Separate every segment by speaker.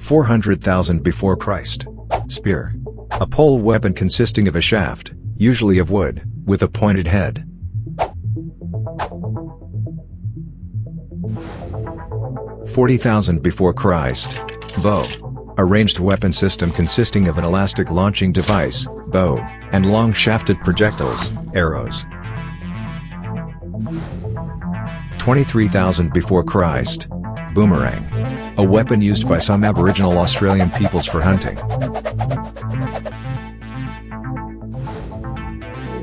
Speaker 1: 400,000 before Christ. Spear. A pole weapon consisting of a shaft, usually of wood, with a pointed head. 40,000 before Christ. Bow. A ranged weapon system consisting of an elastic launching device, bow, and long-shafted projectiles, arrows. 23,000 before Christ. Boomerang. A weapon used by some Aboriginal Australian peoples for hunting.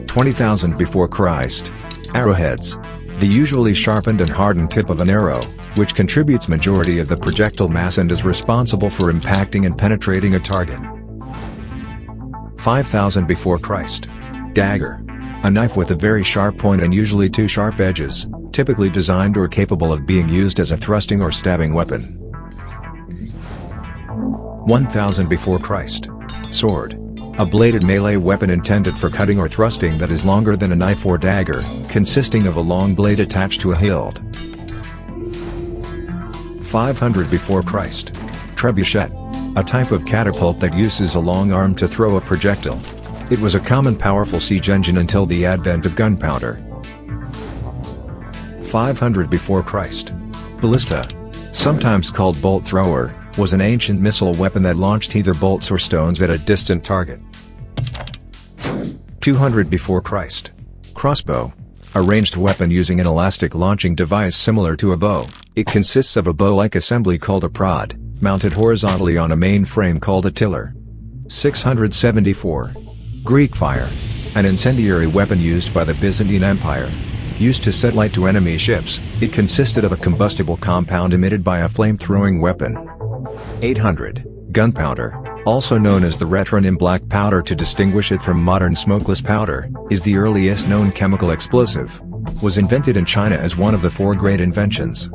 Speaker 1: 20,000 before Christ. Arrowheads. The usually sharpened and hardened tip of an arrow, which contributes majority of the projectile mass and is responsible for impacting and penetrating a target. 5,000 before Christ. Dagger. A knife with a very sharp point and usually two sharp edges, typically designed or capable of being used as a thrusting or stabbing weapon. 1,000 before Christ. Sword. A bladed melee weapon intended for cutting or thrusting that is longer than a knife or dagger, consisting of a long blade attached to a hilt. 500 before Christ. Trebuchet. A type of catapult that uses a long arm to throw a projectile. It was a common powerful siege engine until the advent of gunpowder. 500 before Christ. Ballista. Sometimes called bolt thrower, was an ancient missile weapon that launched either bolts or stones at a distant target. 200 before Christ. Crossbow. A ranged weapon using an elastic launching device similar to a bow. It consists of a bow-like assembly called a prod, mounted horizontally on a main frame called a tiller. 674. Greek fire. An incendiary weapon used by the Byzantine Empire. Used to set light to enemy ships, it consisted of a combustible compound emitted by a flame-throwing weapon. 800. Gunpowder, also known as the retronym black powder to distinguish it from modern smokeless powder, is the earliest known chemical explosive. Was invented in China as one of the four great inventions.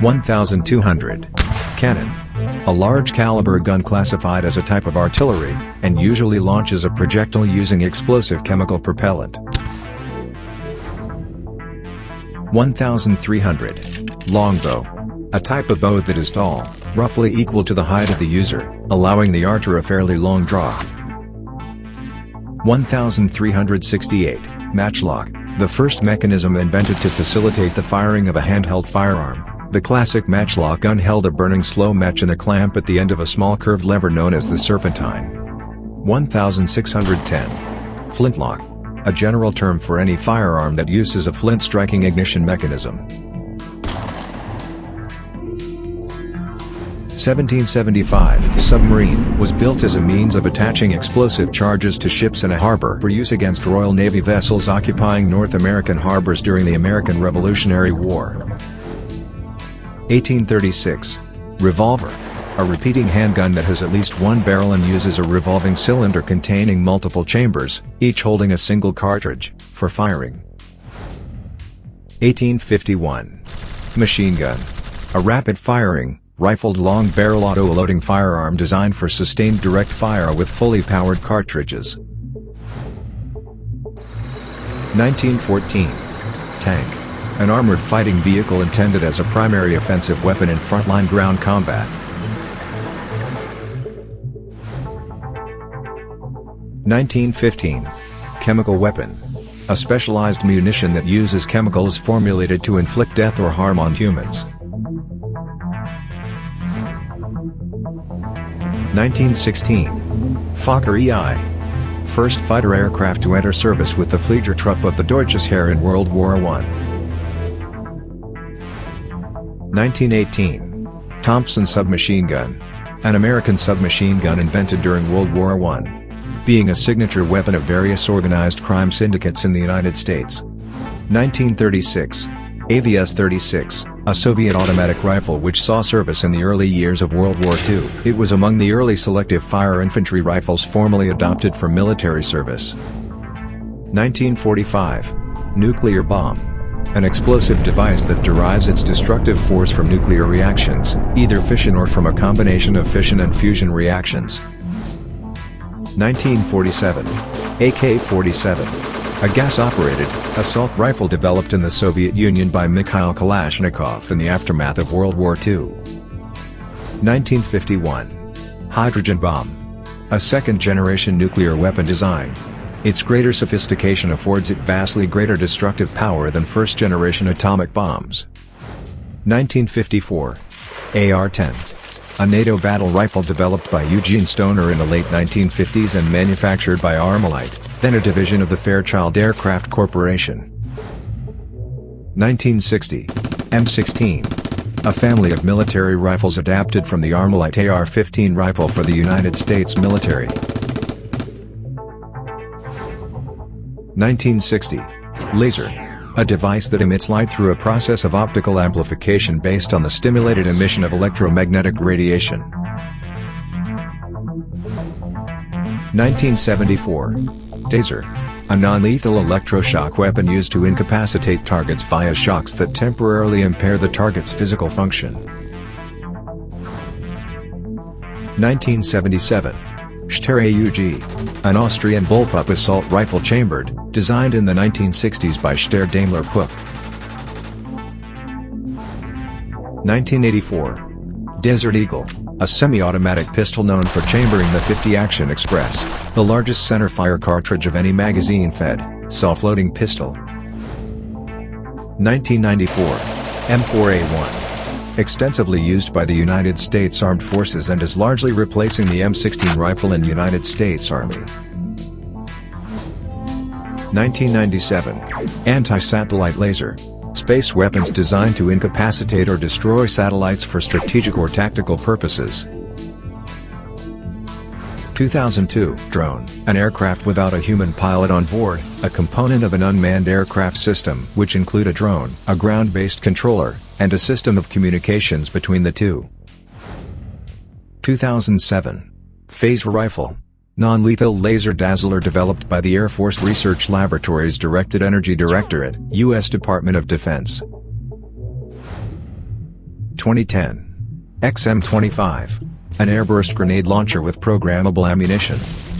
Speaker 1: 1,200. Cannon. A large caliber gun classified as a type of artillery, and usually launches a projectile using explosive chemical propellant. 1,300. Longbow. A type of bow that is tall, roughly equal to the height of the user, allowing the archer a fairly long draw. 1,368. Matchlock. The first mechanism invented to facilitate the firing of a handheld firearm. The classic matchlock gun held a burning slow match in a clamp at the end of a small curved lever known as the serpentine. 1,610. Flintlock. A general term for any firearm that uses a flint striking ignition mechanism. 1775. Submarine was built as a means of attaching explosive charges to ships in a harbor for use against Royal Navy vessels occupying North American harbors during the American Revolutionary War. 1836. Revolver. A repeating handgun that has at least one barrel and uses a revolving cylinder containing multiple chambers, each holding a single cartridge, for firing. 1851. Machine gun. A rapid-firing, rifled long-barrel auto-loading firearm designed for sustained direct fire with fully powered cartridges. 1914. Tank. An armored fighting vehicle intended as a primary offensive weapon in frontline ground combat. 1915. Chemical weapon. A specialized munition that uses chemicals formulated to inflict death or harm on humans. 1916. Fokker EI. First fighter aircraft to enter service with the Fliegertruppe of the Deutsches Heer in World War I. 1918. Thompson submachine gun. An American submachine gun invented during World War I. Being a signature weapon of various organized crime syndicates in the United States. 1936. AVS-36, a Soviet automatic rifle which saw service in the early years of World War II. It was among the early selective fire infantry rifles formally adopted for military service. 1945. Nuclear bomb. An explosive device that derives its destructive force from nuclear reactions, either fission or from a combination of fission and fusion reactions. 1947. AK-47. A gas-operated, assault rifle developed in the Soviet Union by Mikhail Kalashnikov in the aftermath of World War II. 1951. Hydrogen bomb. A second-generation nuclear weapon design. Its greater sophistication affords it vastly greater destructive power than first-generation atomic bombs. 1954. AR-10. A NATO battle rifle developed by Eugene Stoner in the late 1950s and manufactured by Armalite, then a division of the Fairchild Aircraft Corporation. 1960. M16. A family of military rifles adapted from the Armalite AR-15 rifle for the United States military. 1960. Laser. A device that emits light through a process of optical amplification based on the stimulated emission of electromagnetic radiation. 1974. Taser. A non-lethal electroshock weapon used to incapacitate targets via shocks that temporarily impair the target's physical function. 1977. Steyr AUG. An Austrian bullpup assault rifle chambered, designed in the 1960s by Steyr Daimler Puch. 1984. Desert Eagle. A semi-automatic pistol known for chambering the .50 Action Express, the largest centerfire cartridge of any magazine-fed, self-loading pistol. 1994. M4A1. Extensively used by the United States Armed Forces and is largely replacing the M16 rifle in United States Army. 1997. Anti-satellite laser. Space weapons designed to incapacitate or destroy satellites for strategic or tactical purposes. 2002. Drone. An aircraft without a human pilot on board, a component of an unmanned aircraft system which include a drone, a ground-based controller, and a system of communications between the two. 2007. Phaser rifle. Non-lethal laser dazzler developed by the Air Force Research Laboratories Directed Energy Directorate, U.S. Department of Defense. 2010. XM-25. An airburst grenade launcher with programmable ammunition.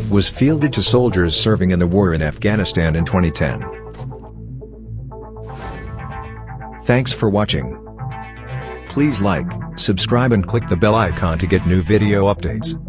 Speaker 1: Was fielded to soldiers serving in the war in Afghanistan in 2010. Thanks for watching. Please like, subscribe and click the bell icon to get new video updates.